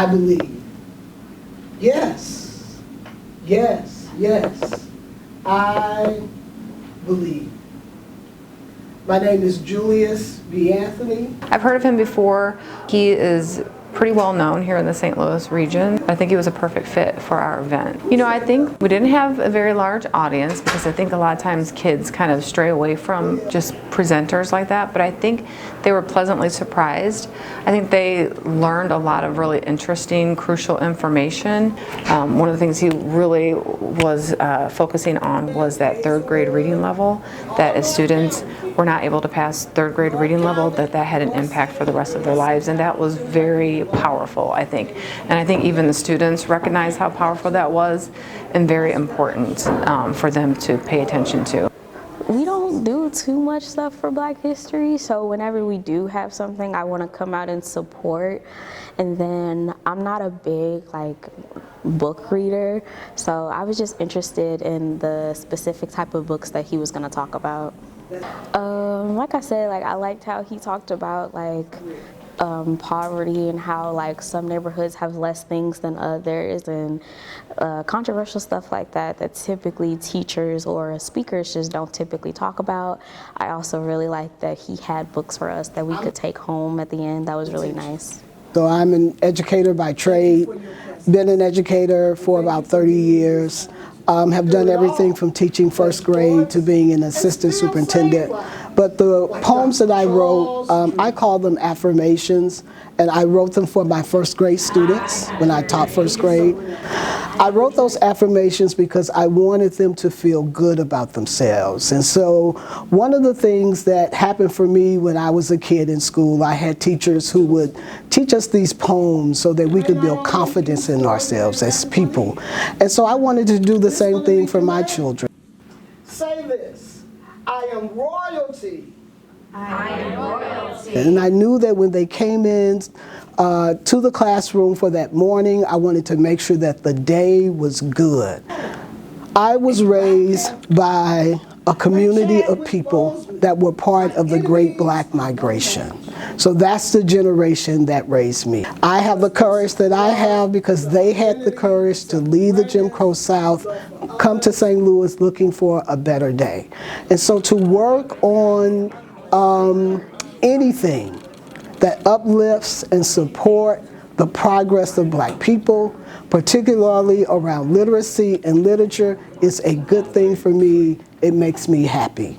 I believe. Yes, yes, yes, I believe. My name is Julius Anthony. I've heard of him before. He is pretty well known here in the St. Louis region. I think he was a perfect fit for our event. You know, I think we didn't have a very large audience because I think a lot of times kids kind of stray away from just presenters like that, but I think they were pleasantly surprised. I think they learned a lot of really interesting, crucial information. One of the things he really was focusing on was that third grade reading level, that if students were not able to pass third grade reading level, that had an impact for the rest of their lives, and that was very powerful, I think. And I think even the students recognized how powerful that was and very important for them to pay attention to. We don't do too much stuff for Black History, so whenever we do have something, I want to come out and support. And then I'm not a big book reader, so I was just interested in the specific type of books that he was going to talk about. Like I said, I liked how he talked about poverty and how some neighborhoods have less things than others, and controversial stuff like that typically teachers or speakers just don't typically talk about. I also really liked that he had books for us that we could take home at the end. That was really nice. So I'm an educator by trade, been an educator for about 30 years. Have done everything from teaching first grade to being an assistant superintendent. But the poems that I wrote, I call them affirmations, and I wrote them for my first grade students when I taught first grade. I wrote those affirmations because I wanted them to feel good about themselves. And so one of the things that happened for me when I was a kid in school, I had teachers who would teach us these poems so that we could build confidence in ourselves as people. And so I wanted to do the same thing for my children. Say this: I am royalty. I am royalty. And I knew that when they came in to the classroom for that morning, I wanted to make sure that the day was good. I was raised by a community of people that were part of the Great Black Migration. So that's the generation that raised me. I have the courage that I have because they had the courage to leave the Jim Crow South, come to St. Louis looking for a better day. And so to work on anything that uplifts and support the progress of Black people, particularly around literacy and literature, is a good thing for me. It makes me happy.